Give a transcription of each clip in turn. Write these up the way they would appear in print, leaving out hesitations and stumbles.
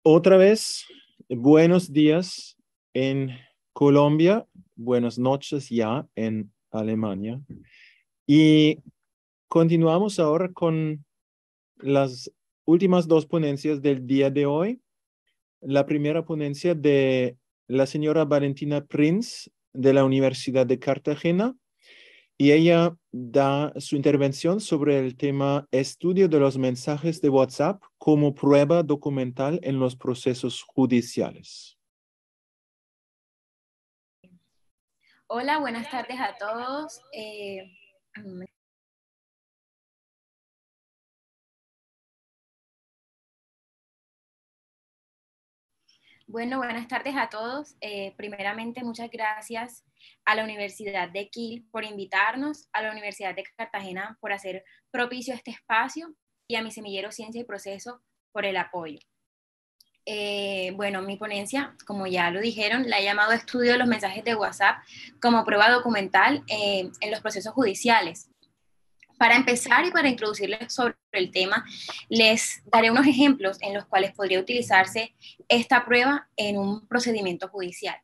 Otra vez, buenos días en Colombia, buenas noches ya en Alemania. Y continuamos ahora con las últimas dos ponencias del día de hoy. La primera ponencia de la señora Valentina Prinz de la Universidad de Cartagena, y ella da su intervención sobre el tema estudio de los mensajes de WhatsApp como prueba documental en los procesos judiciales. Hola, buenas tardes a todos. Buenas tardes a todos. Primeramente, muchas gracias a la Universidad de Kiel por invitarnos, a la Universidad de Cartagena por hacer propicio este espacio y a mi semillero Ciencia y Proceso por el apoyo. Mi ponencia, como ya lo dijeron, la he llamado Estudio de los mensajes de WhatsApp como prueba documental en los procesos judiciales. Para empezar y para introducirles sobre el tema, les daré unos ejemplos en los cuales podría utilizarse esta prueba en un procedimiento judicial.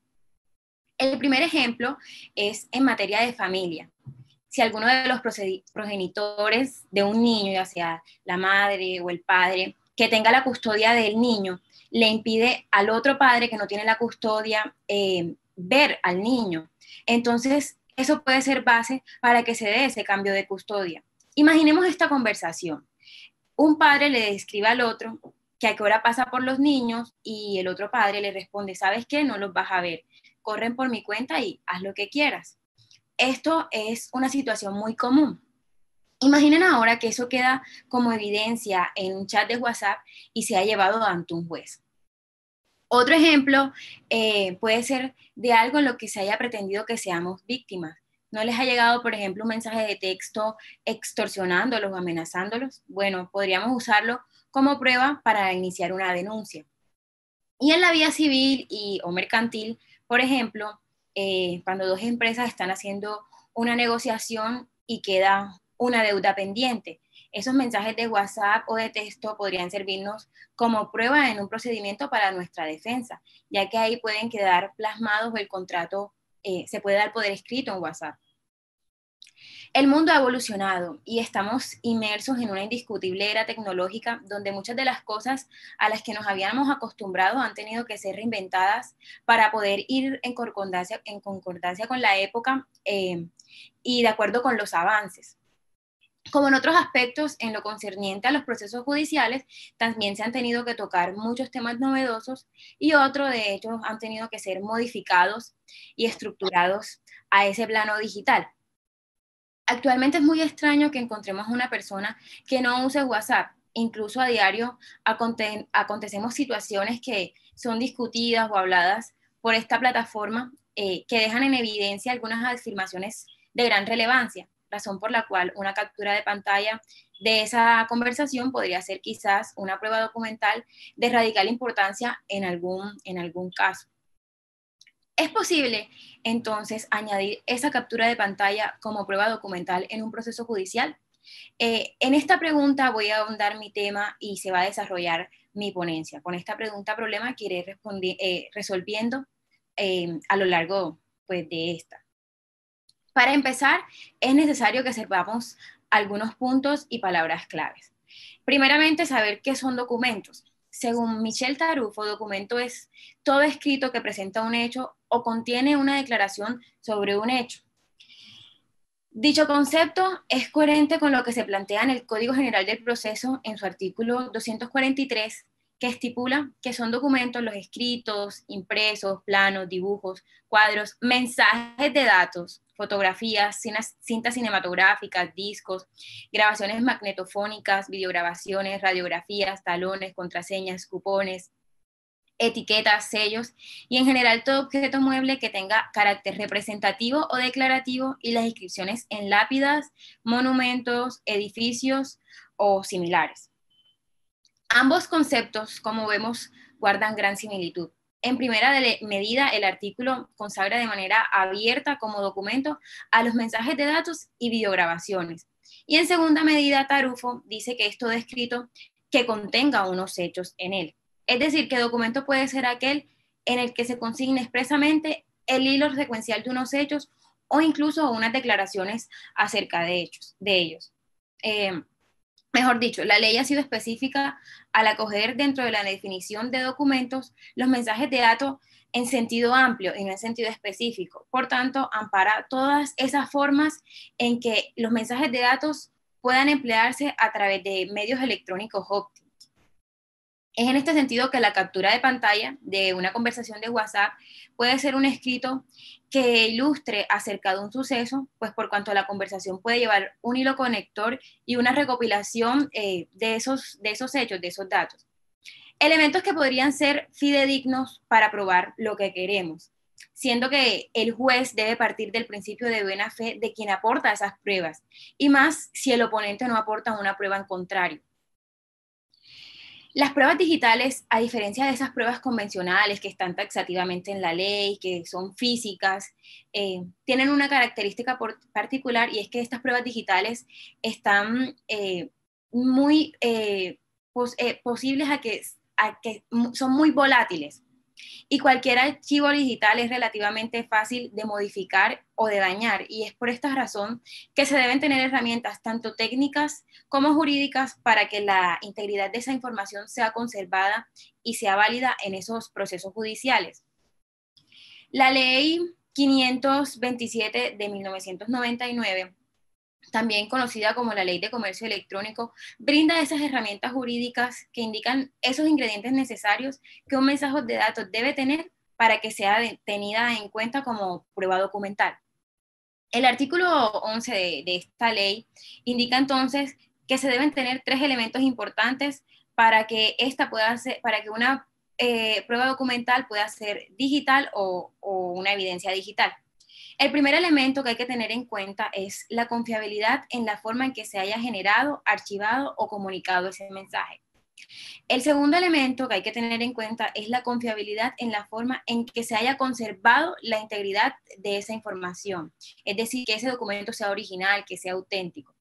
El primer ejemplo es en materia de familia. Si alguno de los progenitores de un niño, ya sea la madre o el padre, que tenga la custodia del niño, le impide al otro padre que no tiene la custodia ver al niño, entonces eso puede ser base para que se dé ese cambio de custodia. Imaginemos esta conversación. Un padre le describe al otro que a qué hora pasa por los niños y el otro padre le responde, ¿sabes qué? No los vas a ver. Corren por mi cuenta y haz lo que quieras. Esto es una situación muy común. Imaginen ahora que eso queda como evidencia en un chat de WhatsApp y se ha llevado ante un juez. Otro ejemplo puede ser de algo en lo que se haya pretendido que seamos víctimas. ¿No les ha llegado, por ejemplo, un mensaje de texto extorsionándolos o amenazándolos? Bueno, podríamos usarlo como prueba para iniciar una denuncia. Y en la vía civil o mercantil, por ejemplo, cuando dos empresas están haciendo una negociación y queda una deuda pendiente, esos mensajes de WhatsApp o de texto podrían servirnos como prueba en un procedimiento para nuestra defensa, ya que ahí pueden quedar plasmados el contrato, se puede dar poder escrito en WhatsApp. El mundo ha evolucionado y estamos inmersos en una indiscutible era tecnológica donde muchas de las cosas a las que nos habíamos acostumbrado han tenido que ser reinventadas para poder ir en concordancia con la época y de acuerdo con los avances. Como en otros aspectos, en lo concerniente a los procesos judiciales, también se han tenido que tocar muchos temas novedosos y otros de ellos han tenido que ser modificados y estructurados a ese plano digital. Actualmente es muy extraño que encontremos una persona que no use WhatsApp. Incluso a diario acontecemos situaciones que son discutidas o habladas por esta plataforma que dejan en evidencia algunas afirmaciones de gran relevancia, razón por la cual una captura de pantalla de esa conversación podría ser quizás una prueba documental de radical importancia en algún caso. Es posible, entonces, añadir esa captura de pantalla como prueba documental en un proceso judicial. En esta pregunta voy a ahondar mi tema y se va a desarrollar mi ponencia. Con esta pregunta-problema que iré resolviendo a lo largo pues, de esta. Para empezar, es necesario que sepamos algunos puntos y palabras claves. Primeramente, saber qué son documentos. Según Michel Tarufo, documento es todo escrito que presenta un hecho o contiene una declaración sobre un hecho. Dicho concepto es coherente con lo que se plantea en el Código General del Proceso en su artículo 243, que estipula que son documentos los escritos, impresos, planos, dibujos, cuadros, mensajes de datos, fotografías, cintas cinematográficas, discos, grabaciones magnetofónicas, videograbaciones, radiografías, talones, contraseñas, cupones, etiquetas, sellos y en general todo objeto mueble que tenga carácter representativo o declarativo y las inscripciones en lápidas, monumentos, edificios o similares. Ambos conceptos, como vemos, guardan gran similitud. En primera medida, el artículo consagra de manera abierta como documento a los mensajes de datos y videograbaciones. Y en segunda medida, Tarufo dice que es todo escrito que contenga unos hechos en él. Es decir, que documento puede ser aquel en el que se consigne expresamente el hilo secuencial de unos hechos o incluso unas declaraciones acerca de ellos. Mejor dicho, la ley ha sido específica al acoger dentro de la definición de documentos los mensajes de datos en sentido amplio y no en sentido específico. Por tanto, ampara todas esas formas en que los mensajes de datos puedan emplearse a través de medios electrónicos óptimos. Es en este sentido que la captura de pantalla de una conversación de WhatsApp puede ser un escrito que ilustre acerca de un suceso, pues por cuanto la conversación puede llevar un hilo conector y una recopilación de esos hechos, de esos datos. Elementos que podrían ser fidedignos para probar lo que queremos, siendo que el juez debe partir del principio de buena fe de quien aporta esas pruebas, y más si el oponente no aporta una prueba en contrario. Las pruebas digitales, a diferencia de esas pruebas convencionales que están taxativamente en la ley, que son físicas, tienen una característica particular, y es que estas pruebas digitales están muy posibles a que son muy volátiles. Y cualquier archivo digital es relativamente fácil de modificar o de dañar, y es por esta razón que se deben tener herramientas tanto técnicas como jurídicas para que la integridad de esa información sea conservada y sea válida en esos procesos judiciales. La ley 527 de 1999, también conocida como la Ley de Comercio Electrónico, brinda esas herramientas jurídicas que indican esos ingredientes necesarios que un mensaje de datos debe tener para que sea tenida en cuenta como prueba documental. El artículo 11 de esta ley indica entonces que se deben tener 3 elementos importantes para que una prueba documental pueda ser digital o una evidencia digital. El primer elemento que hay que tener en cuenta es la confiabilidad en la forma en que se haya generado, archivado o comunicado ese mensaje. El segundo elemento que hay que tener en cuenta es la confiabilidad en la forma en que se haya conservado la integridad de esa información, es decir, que ese documento sea original, que sea auténtico.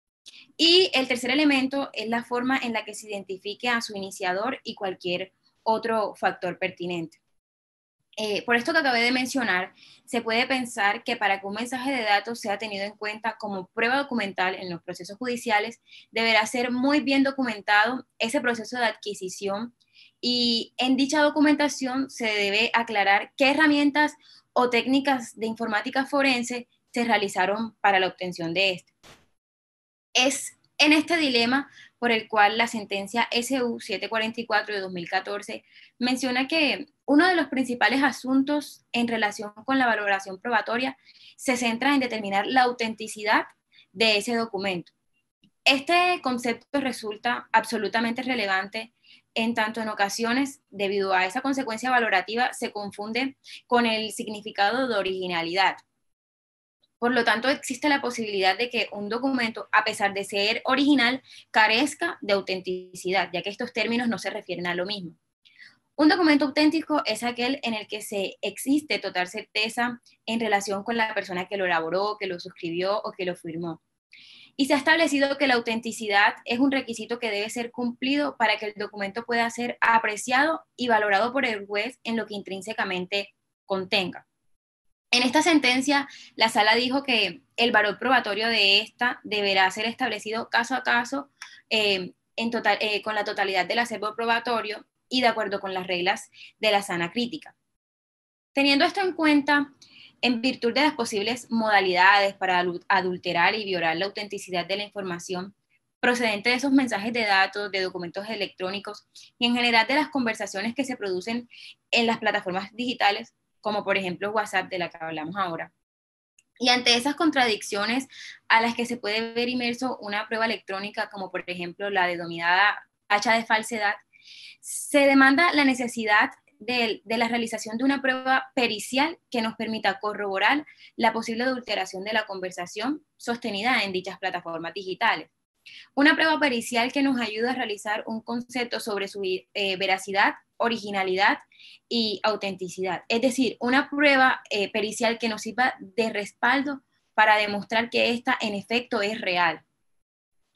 Y el tercer elemento es la forma en la que se identifique a su iniciador y cualquier otro factor pertinente. Por esto que acabé de mencionar, se puede pensar que para que un mensaje de datos sea tenido en cuenta como prueba documental en los procesos judiciales, deberá ser muy bien documentado ese proceso de adquisición, y en dicha documentación se debe aclarar qué herramientas o técnicas de informática forense se realizaron para la obtención de este. Es en este dilema por el cual la sentencia SU 744 de 2014 menciona que uno de los principales asuntos en relación con la valoración probatoria se centra en determinar la autenticidad de ese documento. Este concepto resulta absolutamente relevante en tanto en ocasiones, debido a esa consecuencia valorativa, se confunde con el significado de originalidad. Por lo tanto, existe la posibilidad de que un documento, a pesar de ser original, carezca de autenticidad, ya que estos términos no se refieren a lo mismo. Un documento auténtico es aquel en el que se existe total certeza en relación con la persona que lo elaboró, que lo suscribió o que lo firmó. Y se ha establecido que la autenticidad es un requisito que debe ser cumplido para que el documento pueda ser apreciado y valorado por el juez en lo que intrínsecamente contenga. En esta sentencia, la sala dijo que el valor probatorio de esta deberá ser establecido caso a caso con la totalidad del acervo probatorio y de acuerdo con las reglas de la sana crítica. Teniendo esto en cuenta, en virtud de las posibles modalidades para adulterar y violar la autenticidad de la información procedente de esos mensajes de datos, de documentos electrónicos y en general de las conversaciones que se producen en las plataformas digitales, como por ejemplo WhatsApp, de la que hablamos ahora. Y ante esas contradicciones a las que se puede ver inmerso una prueba electrónica, como por ejemplo la denominada hacha de falsedad, se demanda la necesidad de la realización de una prueba pericial que nos permita corroborar la posible adulteración de la conversación sostenida en dichas plataformas digitales. Una prueba pericial que nos ayuda a realizar un concepto sobre su veracidad, originalidad y autenticidad. Es decir, una prueba pericial que nos sirva de respaldo para demostrar que esta en efecto es real.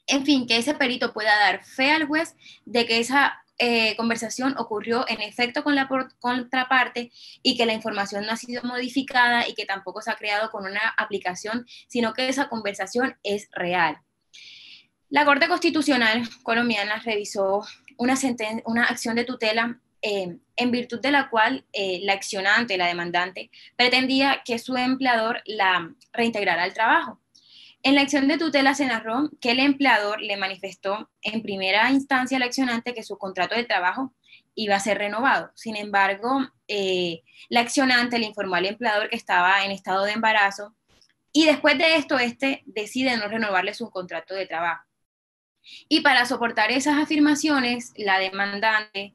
En fin, que ese perito pueda dar fe al juez de que esa conversación ocurrió en efecto con la contraparte y que la información no ha sido modificada y que tampoco se ha creado con una aplicación, sino que esa conversación es real. La Corte Constitucional colombiana revisó una acción de tutela en virtud de la cual la accionante, la demandante, pretendía que su empleador la reintegrara al trabajo. En la acción de tutela se narró que el empleador le manifestó en primera instancia al accionante que su contrato de trabajo iba a ser renovado. Sin embargo, la accionante le informó al empleador que estaba en estado de embarazo y después de esto, este decide no renovarle su contrato de trabajo. Y para soportar esas afirmaciones, la demandante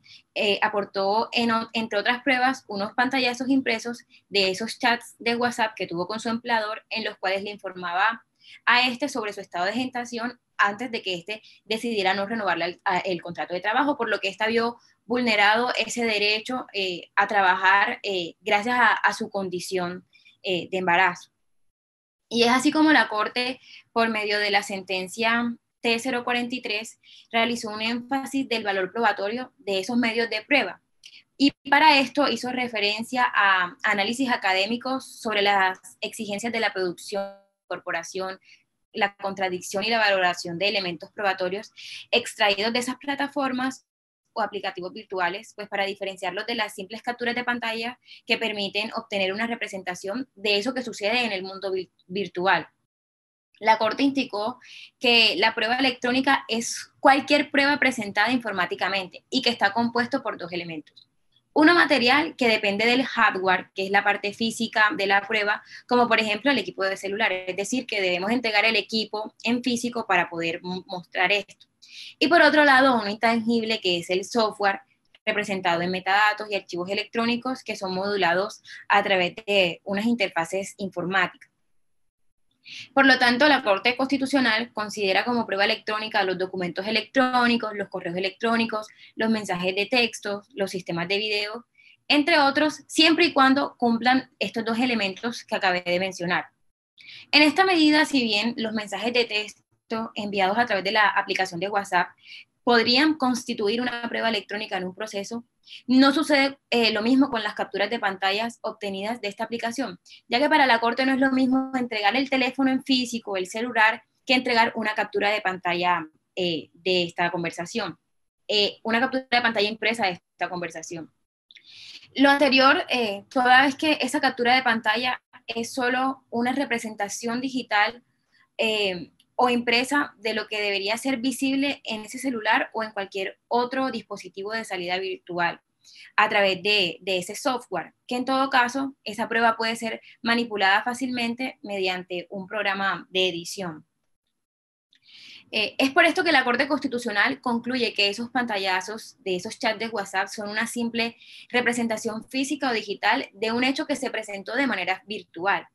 aportó, entre otras pruebas, unos pantallazos impresos de esos chats de WhatsApp que tuvo con su empleador, en los cuales le informaba a este sobre su estado de gestación antes de que este decidiera no renovarle el contrato de trabajo, por lo que esta vio vulnerado ese derecho a trabajar gracias a su condición de embarazo. Y es así como la Corte, por medio de la sentencia T043, realizó un énfasis del valor probatorio de esos medios de prueba. Y para esto hizo referencia a análisis académicos sobre las exigencias de la producción, corporación, la contradicción y la valoración de elementos probatorios extraídos de esas plataformas o aplicativos virtuales, pues para diferenciarlos de las simples capturas de pantalla que permiten obtener una representación de eso que sucede en el mundo virtual. La Corte indicó que la prueba electrónica es cualquier prueba presentada informáticamente y que está compuesto por dos elementos. Uno material que depende del hardware, que es la parte física de la prueba, como por ejemplo el equipo de celular, es decir, que debemos entregar el equipo en físico para poder mostrar esto. Y por otro lado, uno intangible que es el software, representado en metadatos y archivos electrónicos que son modulados a través de unas interfaces informáticas. Por lo tanto, la Corte Constitucional considera como prueba electrónica los documentos electrónicos, los correos electrónicos, los mensajes de texto, los sistemas de video, entre otros, siempre y cuando cumplan estos dos elementos que acabé de mencionar. En esta medida, si bien los mensajes de texto enviados a través de la aplicación de WhatsApp podrían constituir una prueba electrónica en un proceso, no sucede lo mismo con las capturas de pantallas obtenidas de esta aplicación, ya que para la Corte no es lo mismo entregar el teléfono en físico, el celular, que entregar una captura de pantalla de esta conversación, una captura de pantalla impresa de esta conversación. Lo anterior, toda vez que esa captura de pantalla es solo una representación digital o impresa de lo que debería ser visible en ese celular o en cualquier otro dispositivo de salida virtual a través de ese software, que en todo caso esa prueba puede ser manipulada fácilmente mediante un programa de edición. Es por esto que la Corte Constitucional concluye que esos pantallazos de esos chats de WhatsApp son una simple representación física o digital de un hecho que se presentó de manera virtual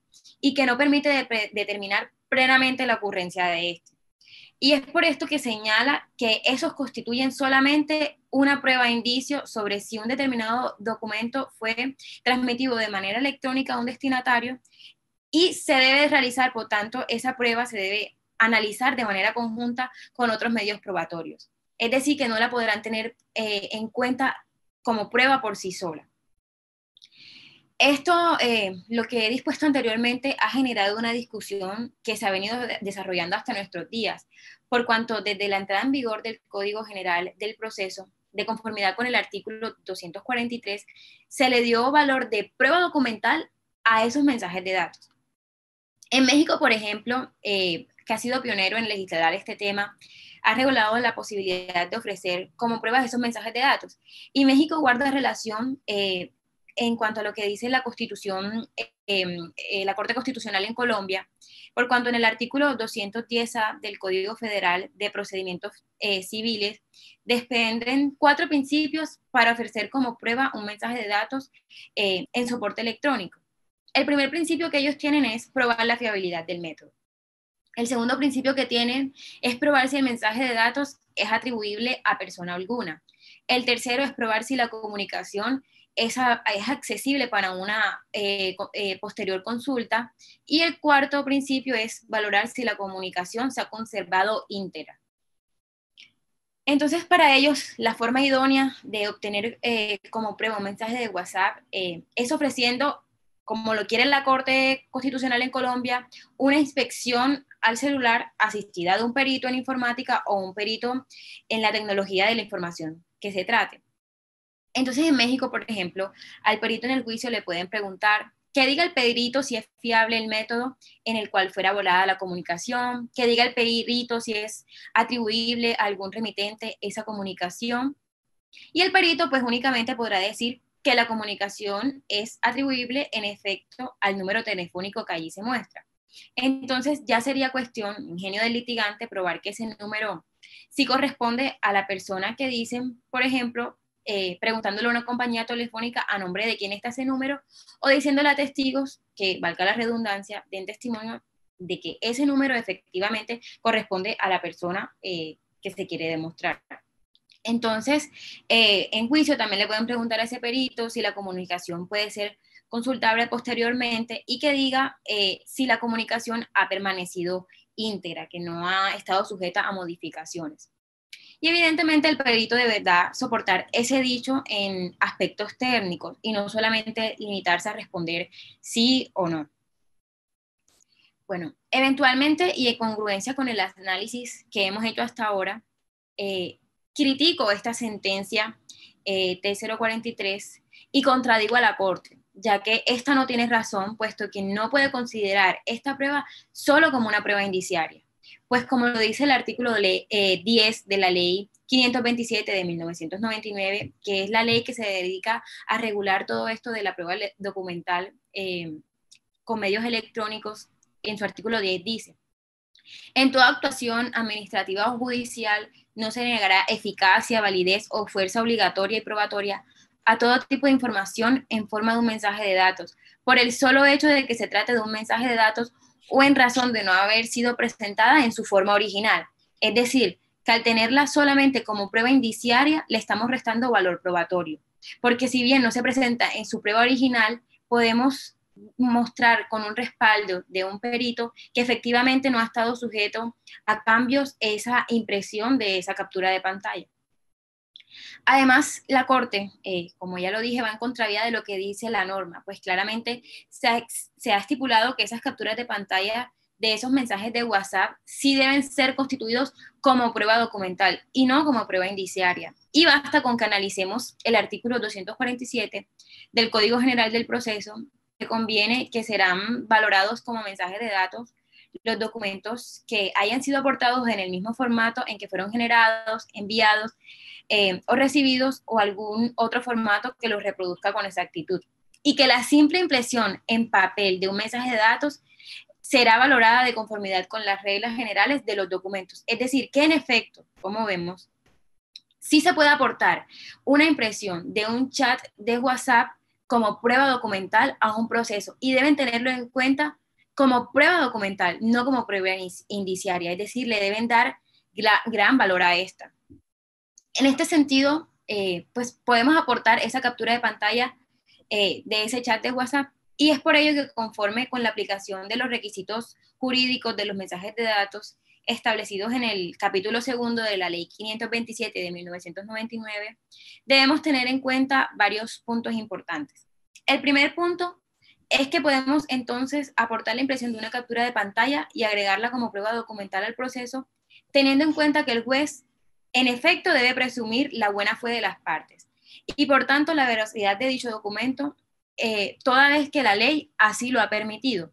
y que no permite determinar plenamente la ocurrencia de este. Y es por esto que señala que esos constituyen solamente una prueba de indicio sobre si un determinado documento fue transmitido de manera electrónica a un destinatario y se debe realizar, por tanto, esa prueba se debe analizar de manera conjunta con otros medios probatorios. Es decir, que no la podrán tener en cuenta como prueba por sí sola. Esto, lo que he dispuesto anteriormente, ha generado una discusión que se ha venido desarrollando hasta nuestros días, por cuanto desde la entrada en vigor del Código General del Proceso, de conformidad con el artículo 243, se le dio valor de prueba documental a esos mensajes de datos. En México, por ejemplo, que ha sido pionero en legislar este tema, ha regulado la posibilidad de ofrecer como pruebas esos mensajes de datos. Y México guarda relación en cuanto a lo que dice la Constitución, la Corte Constitucional en Colombia, por cuanto en el artículo 210A del Código Federal de Procedimientos Civiles desprenden 4 principios para ofrecer como prueba un mensaje de datos en soporte electrónico. El primer principio que ellos tienen es probar la fiabilidad del método. El segundo principio que tienen es probar si el mensaje de datos es atribuible a persona alguna. El tercero es probar si la comunicación es accesible para una posterior consulta. Y el cuarto principio es valorar si la comunicación se ha conservado íntegra. Entonces, para ellos, la forma idónea de obtener como prueba un mensaje de WhatsApp es ofreciendo, como lo quiere la Corte Constitucional en Colombia, una inspección al celular asistida de un perito en informática o un perito en la tecnología de la información que se trate. Entonces, en México, por ejemplo, al perito en el juicio le pueden preguntar que diga el perito si es fiable el método en el cual fuera volada la comunicación, que diga el perito si es atribuible a algún remitente esa comunicación, y el perito pues únicamente podrá decir que la comunicación es atribuible en efecto al número telefónico que allí se muestra. Entonces ya sería cuestión, ingenio del litigante, probar que ese número sí corresponde a la persona que dicen, por ejemplo, preguntándole a una compañía telefónica a nombre de quién está ese número, o diciéndole a testigos que, valga la redundancia, den testimonio de que ese número efectivamente corresponde a la persona que se quiere demostrar. Entonces, en juicio también le pueden preguntar a ese perito si la comunicación puede ser consultable posteriormente y que diga si la comunicación ha permanecido íntegra, que no ha estado sujeta a modificaciones. Y evidentemente el perito deberá soportar ese dicho en aspectos técnicos y no solamente limitarse a responder sí o no. Bueno, eventualmente y en congruencia con el análisis que hemos hecho hasta ahora, critico esta sentencia T043 y contradigo a la Corte, ya que esta no tiene razón, puesto que no puede considerar esta prueba solo como una prueba indiciaria. Pues como lo dice el artículo 10 de la ley 527 de 1999, que es la ley que se dedica a regular todo esto de la prueba documental con medios electrónicos, en su artículo 10 dice: en toda actuación administrativa o judicial no se negará eficacia, validez o fuerza obligatoria y probatoria a todo tipo de información en forma de un mensaje de datos, por el solo hecho de que se trate de un mensaje de datos o en razón de no haber sido presentada en su forma original. Es decir, que al tenerla solamente como prueba indiciaria, le estamos restando valor probatorio. Porque si bien no se presenta en su prueba original, podemos mostrar con un respaldo de un perito que efectivamente no ha estado sujeto a cambios esa impresión de esa captura de pantalla. Además, la Corte, como ya lo dije, va en contravía de lo que dice la norma, pues claramente se ha estipulado que esas capturas de pantalla de esos mensajes de WhatsApp sí deben ser constituidos como prueba documental y no como prueba indiciaria. Y basta con que analicemos el artículo 247 del Código General del Proceso, que conviene que serán valorados como mensajes de datos los documentos que hayan sido aportados en el mismo formato en que fueron generados, enviados o recibidos, o algún otro formato que los reproduzca con exactitud. Y que la simple impresión en papel de un mensaje de datos será valorada de conformidad con las reglas generales de los documentos. Es decir, que en efecto, como vemos, sí se puede aportar una impresión de un chat de WhatsApp como prueba documental a un proceso y deben tenerlo en cuenta como prueba documental, no como prueba indiciaria. Es decir, le deben dar gran valor a esta. En este sentido, pues podemos aportar esa captura de pantalla de ese chat de WhatsApp, y es por ello que conforme con la aplicación de los requisitos jurídicos de los mensajes de datos establecidos en el capítulo segundo de la ley 527 de 1999, debemos tener en cuenta varios puntos importantes. El primer punto es que podemos entonces aportar la impresión de una captura de pantalla y agregarla como prueba documental al proceso, teniendo en cuenta que el juez en efecto debe presumir la buena fe de las partes y por tanto la veracidad de dicho documento, toda vez que la ley así lo ha permitido.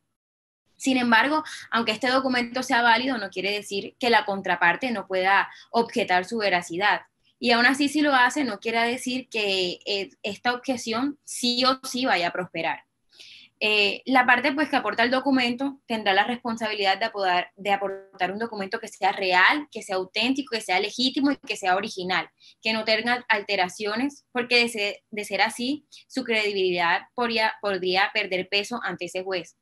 Sin embargo, aunque este documento sea válido, no quiere decir que la contraparte no pueda objetar su veracidad. Y aún así, si lo hace, no quiere decir que esta objeción sí o sí vaya a prosperar. La parte pues, que aporta el documento tendrá la responsabilidad de aportar un documento que sea real, que sea auténtico, que sea legítimo y que sea original, que no tenga alteraciones, porque de ser así, su credibilidad podría perder peso ante ese juez.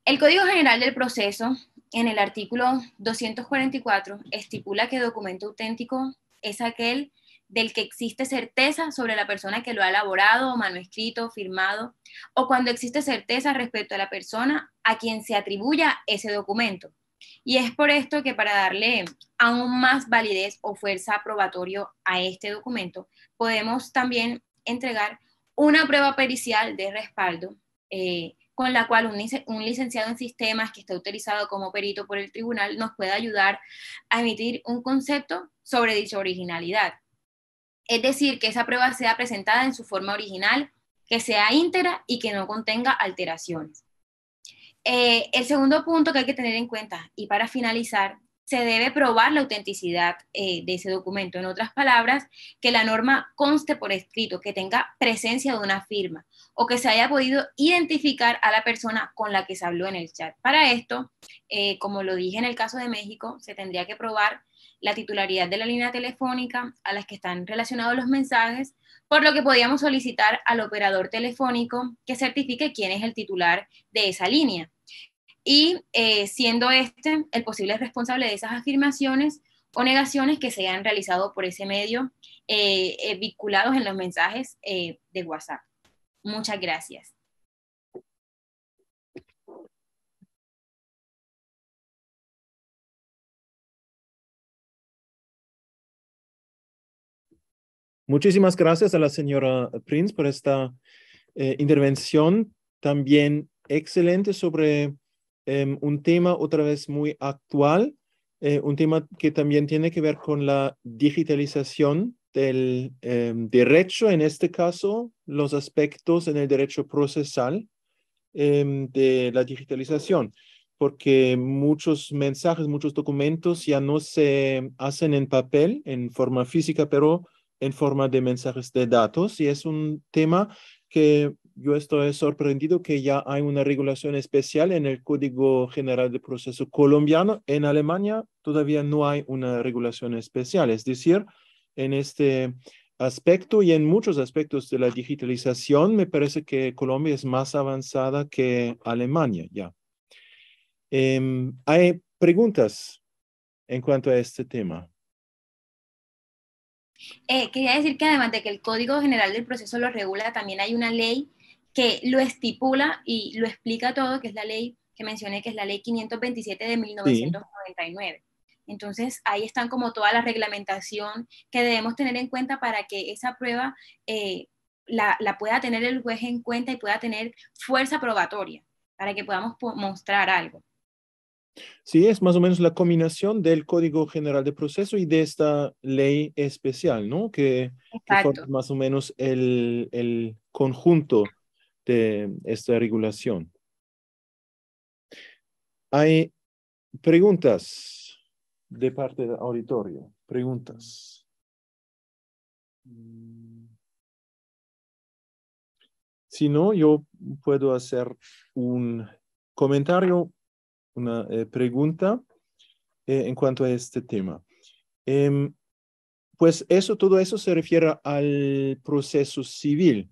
El Código General del Proceso, en el artículo 244, estipula que documento auténtico es aquel del que existe certeza sobre la persona que lo ha elaborado, manuscrito, firmado, o cuando existe certeza respecto a la persona a quien se atribuya ese documento. Y es por esto que para darle aún más validez o fuerza probatorio a este documento, podemos también entregar una prueba pericial de respaldo, con la cual un licenciado en sistemas que esté autorizado como perito por el tribunal nos puede ayudar a emitir un concepto sobre dicha originalidad. Es decir, que esa prueba sea presentada en su forma original, que sea íntegra y que no contenga alteraciones. El segundo punto que hay que tener en cuenta, y para finalizar, se debe probar la autenticidad de ese documento. En otras palabras, que la norma conste por escrito, que tenga presencia de una firma o que se haya podido identificar a la persona con la que se habló en el chat. Para esto, como lo dije en el caso de México, se tendría que probar la titularidad de la línea telefónica a las que están relacionados los mensajes, por lo que podríamos solicitar al operador telefónico que certifique quién es el titular de esa línea. Y siendo este el posible responsable de esas afirmaciones o negaciones que se hayan realizado por ese medio vinculados en los mensajes de WhatsApp. Muchas gracias. Muchísimas gracias a la señora Prince por esta intervención también excelente sobre un tema otra vez muy actual, un tema que también tiene que ver con la digitalización del derecho, en este caso, los aspectos en el derecho procesal de la digitalización, porque muchos mensajes, muchos documentos ya no se hacen en papel, en forma física, pero en forma de mensajes de datos, y es un tema que yo estoy sorprendido que ya hay una regulación especial en el Código General de Proceso colombiano. En Alemania todavía no hay una regulación especial, es decir, en este aspecto y en muchos aspectos de la digitalización, me parece que Colombia es más avanzada que Alemania ya. ¿Hay preguntas en cuanto a este tema? Quería decir que además de que el Código General del Proceso lo regula, también hay una ley que lo estipula y lo explica todo, que es la ley que mencioné, que es la ley 527 de Sí. 1999. Entonces, ahí están como toda la reglamentación que debemos tener en cuenta para que esa prueba la pueda tener el juez en cuenta y pueda tener fuerza probatoria, para que podamos mostrar algo. Sí, es más o menos la combinación del Código General de Proceso y de esta ley especial, ¿no? Que forma Exacto. más o menos el conjunto de esta regulación. ¿Hay preguntas de parte del auditorio? Preguntas. Si no, yo puedo hacer un comentario, una pregunta en cuanto a este tema. Em, pues eso, todo eso se refiere al proceso civil.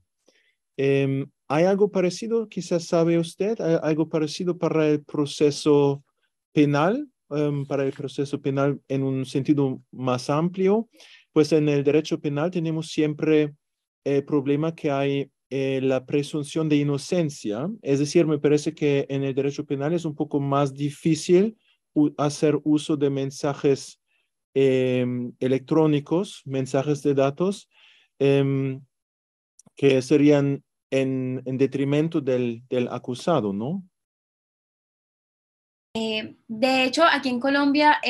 ¿Hay algo parecido? Quizás sabe usted, ¿hay algo parecido para el proceso penal? Para el proceso penal en un sentido más amplio, pues en el derecho penal tenemos siempre el problema que hay la presunción de inocencia. Es decir, me parece que en el derecho penal es un poco más difícil hacer uso de mensajes electrónicos, mensajes de datos, que serían en detrimento del acusado, ¿no? De hecho, aquí en Colombia,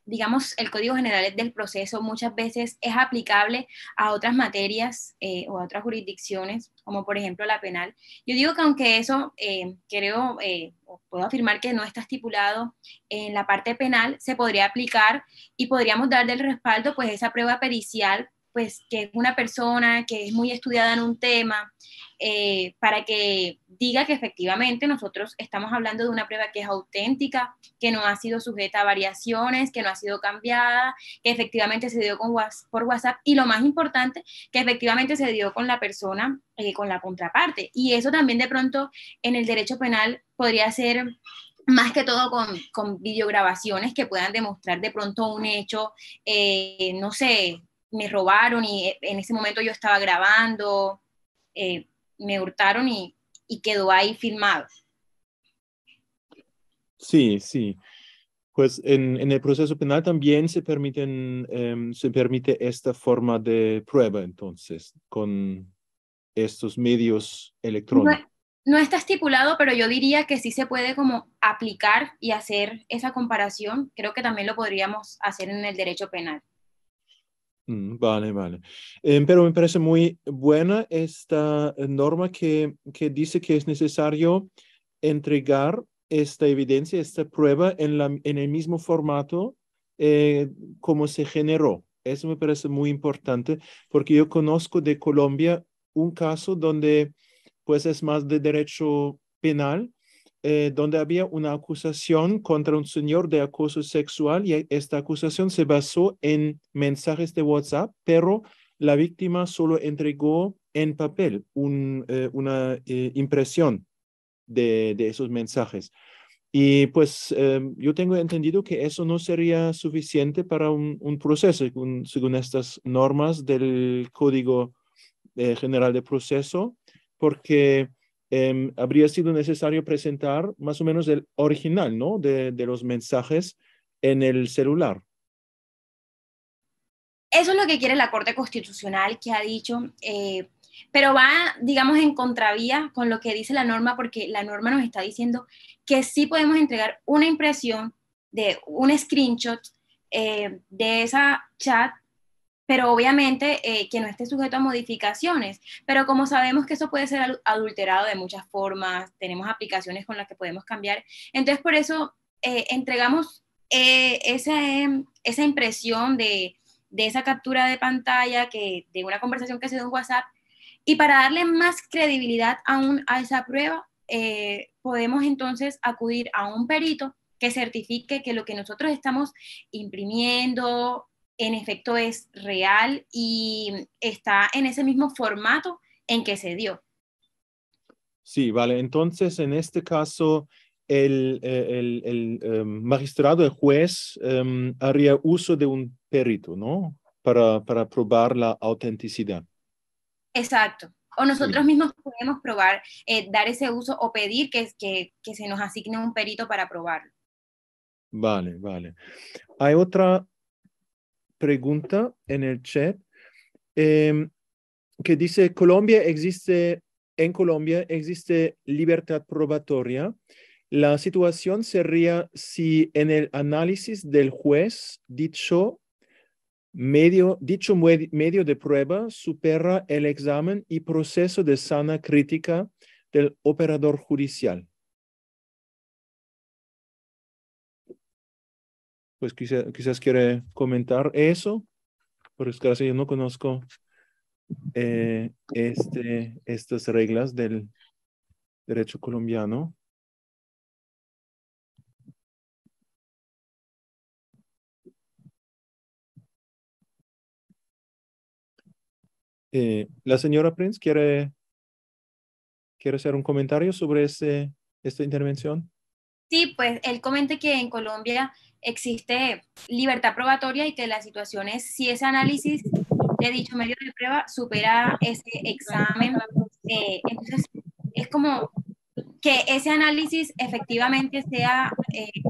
digamos, el Código General del Proceso muchas veces es aplicable a otras materias o a otras jurisdicciones, como por ejemplo la penal. Yo digo que aunque eso creo, o puedo afirmar que no está estipulado en la parte penal, se podría aplicar y podríamos dar del respaldo, pues, esa prueba pericial, pues, que es una persona que es muy estudiada en un tema, para que diga que efectivamente nosotros estamos hablando de una prueba que es auténtica, que no ha sido sujeta a variaciones, que no ha sido cambiada, que efectivamente se dio por WhatsApp y lo más importante, que efectivamente se dio con la persona, con la contraparte. Y eso también de pronto en el derecho penal podría ser más que todo con videograbaciones que puedan demostrar de pronto un hecho, no sé, me robaron y en ese momento yo estaba grabando, me hurtaron y quedó ahí filmado. Sí, sí. Pues en el proceso penal también se permite esta forma de prueba, entonces, con estos medios No, electrónicos. no está estipulado, pero yo diría que sí se puede como aplicar y hacer esa comparación. Creo que también lo podríamos hacer en el derecho penal. Vale, vale. Pero me parece muy buena esta norma que dice que es necesario entregar esta evidencia, esta prueba en el mismo formato como se generó. Eso me parece muy importante porque yo conozco de Colombia un caso donde pues es más de derecho penal, donde había una acusación contra un señor de acoso sexual y esta acusación se basó en mensajes de WhatsApp, pero la víctima solo entregó en papel una impresión de esos mensajes. Y pues yo tengo entendido que eso no sería suficiente para un proceso, según estas normas del Código General de Proceso, porque habría sido necesario presentar más o menos el original, ¿no? De los mensajes en el celular. Eso es lo que quiere la Corte Constitucional, que ha dicho, pero va, digamos, en contravía con lo que dice la norma, porque la norma nos está diciendo que sí podemos entregar una impresión de un screenshot de esa chat, pero obviamente que no esté sujeto a modificaciones. Pero como sabemos que eso puede ser adulterado de muchas formas, tenemos aplicaciones con las que podemos cambiar, entonces por eso entregamos esa impresión de esa captura de pantalla, de una conversación que se dio en WhatsApp, y para darle más credibilidad aún a esa prueba, podemos entonces acudir a un perito que certifique que lo que nosotros estamos imprimiendo en efecto es real y está en ese mismo formato en que se dio. Sí, vale. Entonces, en este caso, el magistrado, el juez, haría uso de un perito, ¿no? Para probar la autenticidad. Exacto. O nosotros Sí, mismos podemos probar, dar ese uso o pedir que se nos asigne un perito para probarlo. vale, vale. Hay otra pregunta en el chat. em, que dice, en Colombia existe libertad probatoria. La situación sería si en el análisis del juez dicho medio de prueba supera el examen y proceso de sana crítica del operador judicial. Pues quizás quiere comentar eso, porque es que yo no conozco estas reglas del derecho colombiano. La señora Prince quiere hacer un comentario sobre esta intervención. Sí, pues él comenta que en Colombia existe libertad probatoria y que la situación es si ese análisis de dicho medio de prueba supera ese examen. Entonces, es como que ese análisis efectivamente sea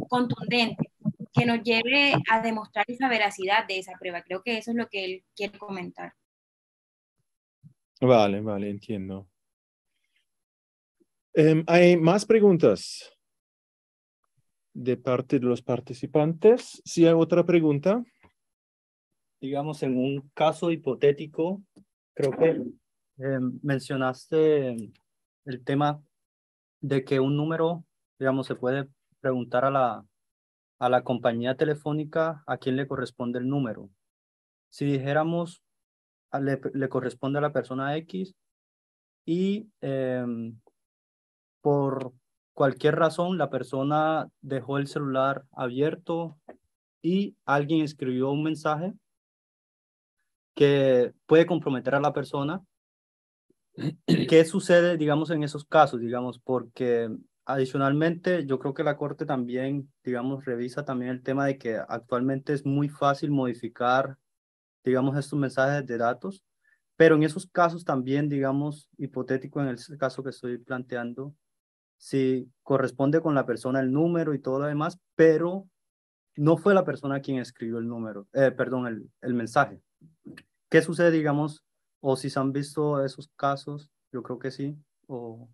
contundente, que nos lleve a demostrar esa veracidad de esa prueba. Creo que eso es lo que él quiere comentar. Vale, vale, entiendo. ¿Hay más preguntas de parte de los participantes? Si hay otra pregunta. Digamos, en un caso hipotético, creo que mencionaste el tema de que un número, digamos, se puede preguntar a la compañía telefónica a quién le corresponde el número. Si dijéramos, le corresponde a la persona X y por cualquier razón la persona dejó el celular abierto y alguien escribió un mensaje que puede comprometer a la persona. ¿Qué sucede, digamos, en esos casos, digamos? Porque adicionalmente yo creo que la Corte también, digamos, revisa también el tema de que actualmente es muy fácil modificar, digamos, estos mensajes de datos, pero en esos casos también, digamos, hipotético en el caso que estoy planteando, si corresponde con la persona el número y todo lo demás, pero no fue la persona quien escribió el número, perdón, el mensaje. ¿Qué sucede, digamos, o si se han visto esos casos? Yo creo que sí, o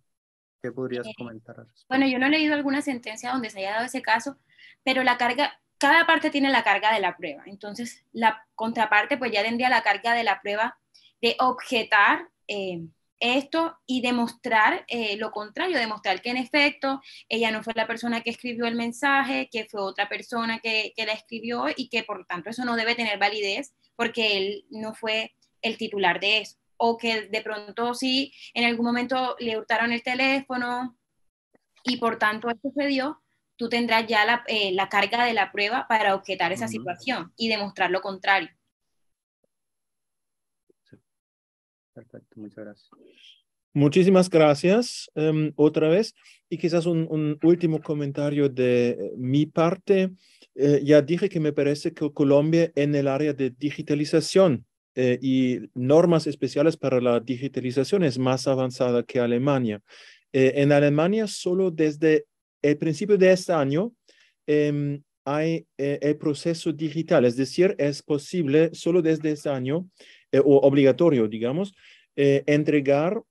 ¿qué podrías comentar al respecto? Bueno, yo no he leído alguna sentencia donde se haya dado ese caso, pero la carga, cada parte tiene la carga de la prueba. Entonces, la contraparte pues ya tendría la carga de la prueba de objetar esto y demostrar lo contrario, demostrar que en efecto ella no fue la persona que escribió el mensaje, que fue otra persona que la escribió y que por tanto eso no debe tener validez porque él no fue el titular de eso. O que de pronto sí, en algún momento le hurtaron el teléfono y por tanto esto sucedió, tú tendrás ya la carga de la prueba para objetar esa situación y demostrar lo contrario. Sí. Perfecto, muchas gracias. Muchísimas gracias otra vez. Y quizás un último comentario de mi parte. Ya dije que me parece que Colombia en el área de digitalización y normas especiales para la digitalización es más avanzada que Alemania. En Alemania, solo desde el principio de este año hay el proceso digital, es decir, es posible solo desde este año, o obligatorio, digamos, entregar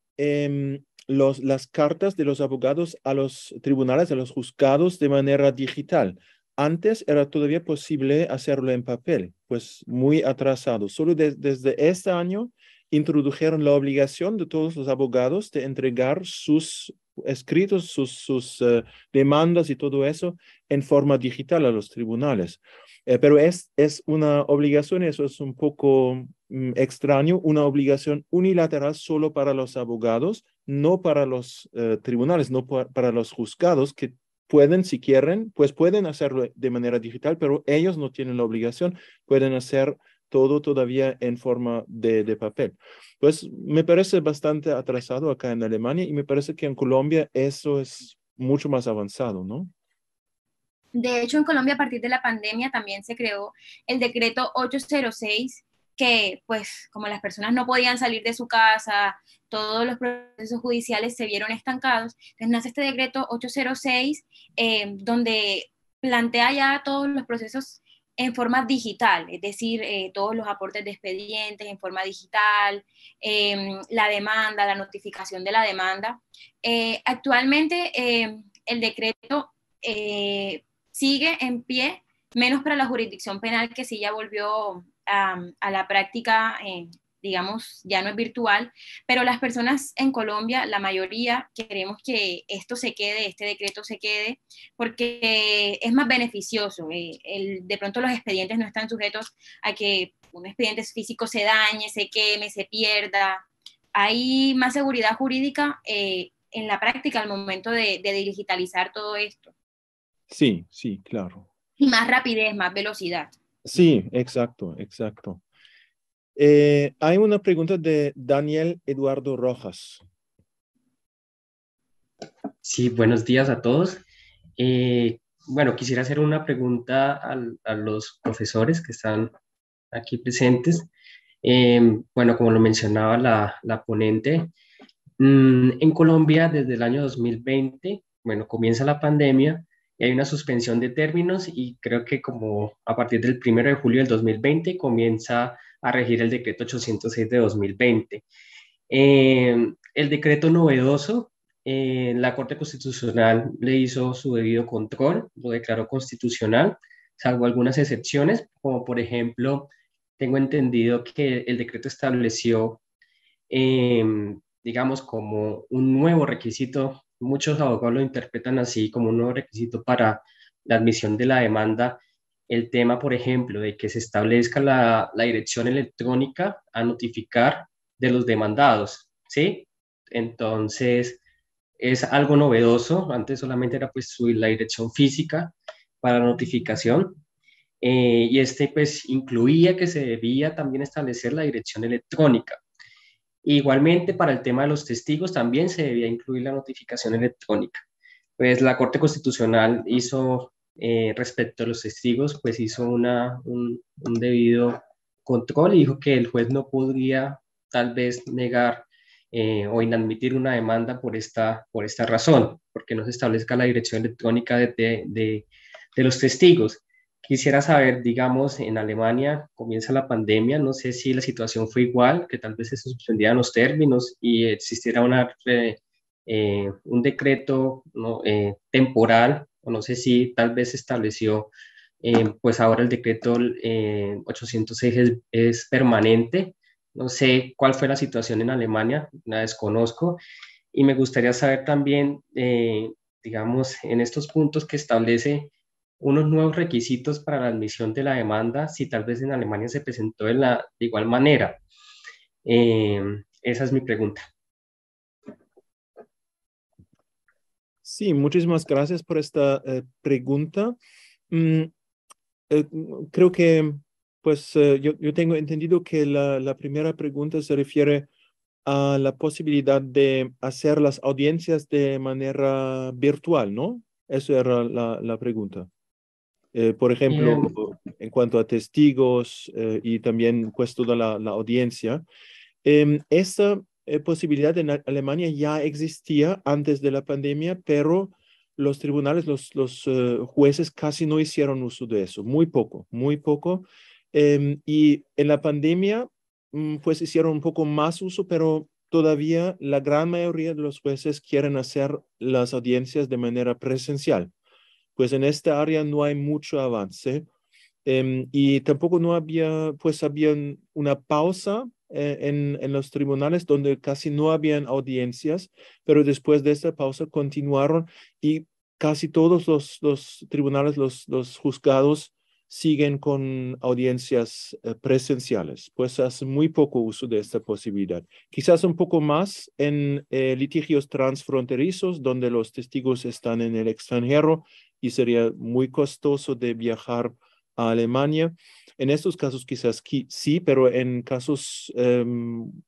las cartas de los abogados a los tribunales, a los juzgados de manera digital. Antes era todavía posible hacerlo en papel, pues muy atrasado. Solo desde este año introdujeron la obligación de todos los abogados de entregar sus escritos, sus demandas y todo eso en forma digital a los tribunales. Pero es una obligación, eso es un poco extraño, una obligación unilateral solo para los abogados, no para los tribunales, no para los juzgados que pueden, si quieren, pues pueden hacerlo de manera digital, pero ellos no tienen la obligación, pueden hacer todo todavía en forma de papel. Pues me parece bastante atrasado acá en Alemania y me parece que en Colombia eso es mucho más avanzado, ¿no? De hecho, en Colombia a partir de la pandemia también se creó el decreto 806, que pues como las personas no podían salir de su casa, todos los procesos judiciales se vieron estancados, entonces nace este decreto 806 donde plantea ya todos los procesos en forma digital, es decir, todos los aportes de expedientes en forma digital, la demanda, la notificación de la demanda. Actualmente el decreto sigue en pie, menos para la jurisdicción penal que sí ya volvió a la práctica, digamos, ya no es virtual, pero las personas en Colombia, la mayoría, queremos que esto se quede, este decreto se quede, porque es más beneficioso. De pronto los expedientes no están sujetos a que un expediente físico se dañe, se queme, se pierda. Hay más seguridad jurídica en la práctica al momento de digitalizar todo esto. Sí, sí, claro. Y más rapidez, más velocidad. Sí, exacto, exacto. Hay una pregunta de Daniel Eduardo Rojas. Sí, buenos días a todos. Bueno, quisiera hacer una pregunta a los profesores que están aquí presentes. Bueno, como lo mencionaba la ponente, en Colombia desde el año 2020, bueno, comienza la pandemia y hay una suspensión de términos y creo que como a partir del 1 de julio del 2020 comienza a regir el decreto 806 de 2020. El decreto novedoso, la Corte Constitucional le hizo su debido control, lo declaró constitucional, salvo algunas excepciones, como por ejemplo, tengo entendido que el decreto estableció, digamos, como un nuevo requisito, muchos abogados lo interpretan así, como un nuevo requisito para la admisión de la demanda, el tema, por ejemplo, de que se establezca la dirección electrónica a notificar de los demandados, ¿sí? Entonces, es algo novedoso. Antes solamente era pues subir la dirección física para la notificación. Y este pues incluía que se debía también establecer la dirección electrónica. Igualmente, para el tema de los testigos también se debía incluir la notificación electrónica. Pues la Corte Constitucional hizo, respecto a los testigos, pues hizo un debido control y dijo que el juez no podría tal vez negar o inadmitir una demanda por esta razón, porque no se establezca la dirección electrónica de los testigos. Quisiera saber, digamos, en Alemania comienza la pandemia, no sé si la situación fue igual, que tal vez se suspendieran los términos y existiera un decreto, ¿no? Temporal, o no sé si tal vez se estableció, pues ahora el decreto 806 es permanente. No sé cuál fue la situación en Alemania, la desconozco, y me gustaría saber también, digamos, en estos puntos que establece unos nuevos requisitos para la admisión de la demanda, si tal vez en Alemania se presentó de igual manera. Eh, Esa es mi pregunta. Sí, muchísimas gracias por esta pregunta. Mm, eh, Creo que, pues, yo tengo entendido que la primera pregunta se refiere a la posibilidad de hacer las audiencias de manera virtual, ¿no? Eso era la pregunta. Por ejemplo, Eh, en cuanto a testigos y también pues toda la audiencia. Esta posibilidad en Alemania ya existía antes de la pandemia, pero los tribunales, los jueces casi no hicieron uso de eso, muy poco, muy poco. Y en la pandemia, pues hicieron un poco más uso, pero todavía la gran mayoría de los jueces quieren hacer las audiencias de manera presencial. Pues en esta área no hay mucho avance. Y tampoco no había, pues habían una pausa en los tribunales donde casi no habían audiencias, pero después de esta pausa continuaron y casi todos los tribunales, los juzgados siguen con audiencias presenciales, pues hace muy poco uso de esta posibilidad. Quizás un poco más en litigios transfronterizos donde los testigos están en el extranjero y sería muy costoso de viajar a Alemania. En estos casos quizás sí, pero en casos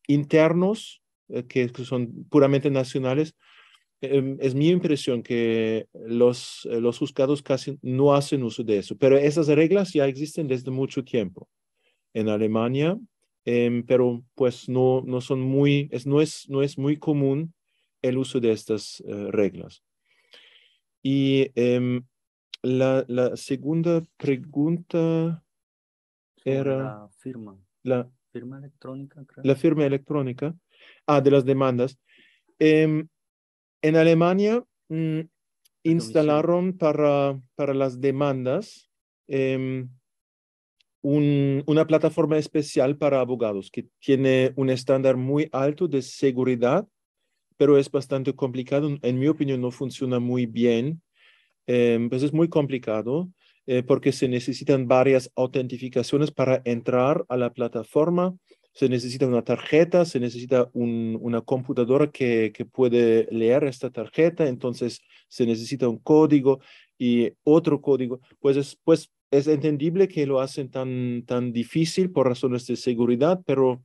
internos, que son puramente nacionales, es mi impresión que los juzgados casi no hacen uso de eso, pero esas reglas ya existen desde mucho tiempo en Alemania, pero pues no son muy, no es muy común el uso de estas reglas. Y la segunda pregunta Sobre era la firma, la, firma electrónica, creo. la firma electrónica, de las demandas. Em, en Alemania El domicilio. instalaron para las demandas em, una plataforma especial para abogados que tiene un estándar muy alto de seguridad, pero es bastante complicado. En mi opinión, no funciona muy bien. Pues es muy complicado porque se necesitan varias autentificaciones para entrar a la plataforma. Se necesita una tarjeta, se necesita una computadora que puede leer esta tarjeta, entonces se necesita un código y otro código. Pues es entendible que lo hacen tan difícil por razones de seguridad, pero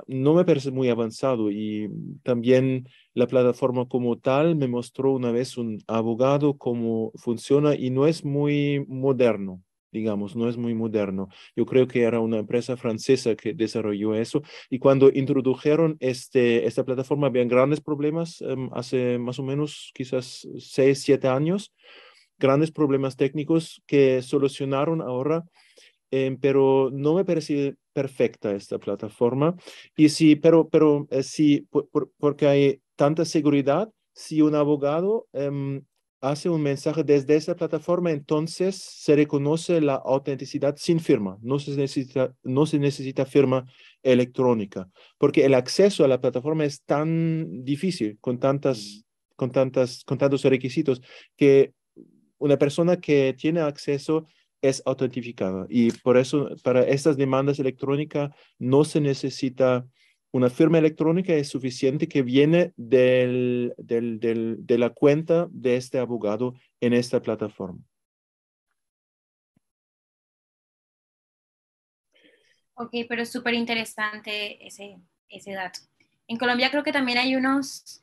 no me parece muy avanzado y también la plataforma como tal me mostró una vez un abogado cómo funciona y no es muy moderno, digamos, no es muy moderno. Yo creo que era una empresa francesa que desarrolló eso y cuando introdujeron esta plataforma habían grandes problemas hace más o menos quizás 6, 7 años, grandes problemas técnicos que solucionaron ahora, pero no me parece perfecta esta plataforma. Y sí, pero sí, porque hay tanta seguridad, si un abogado hace un mensaje desde esa plataforma, entonces se reconoce la autenticidad sin firma, no se necesita firma electrónica, porque el acceso a la plataforma es tan difícil con tantos requisitos que una persona que tiene acceso es autentificada y por eso para estas demandas electrónicas no se necesita una firma electrónica, es suficiente que viene de la cuenta de este abogado en esta plataforma. Ok, pero es súper interesante ese dato. En Colombia creo que también hay unos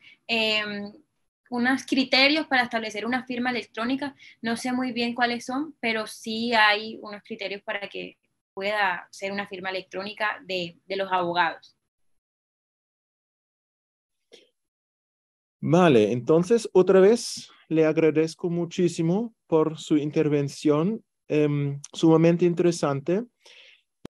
criterios para establecer una firma electrónica. No sé muy bien cuáles son, pero sí hay unos criterios para que pueda ser una firma electrónica de los abogados. Vale, entonces otra vez le agradezco muchísimo por su intervención sumamente interesante.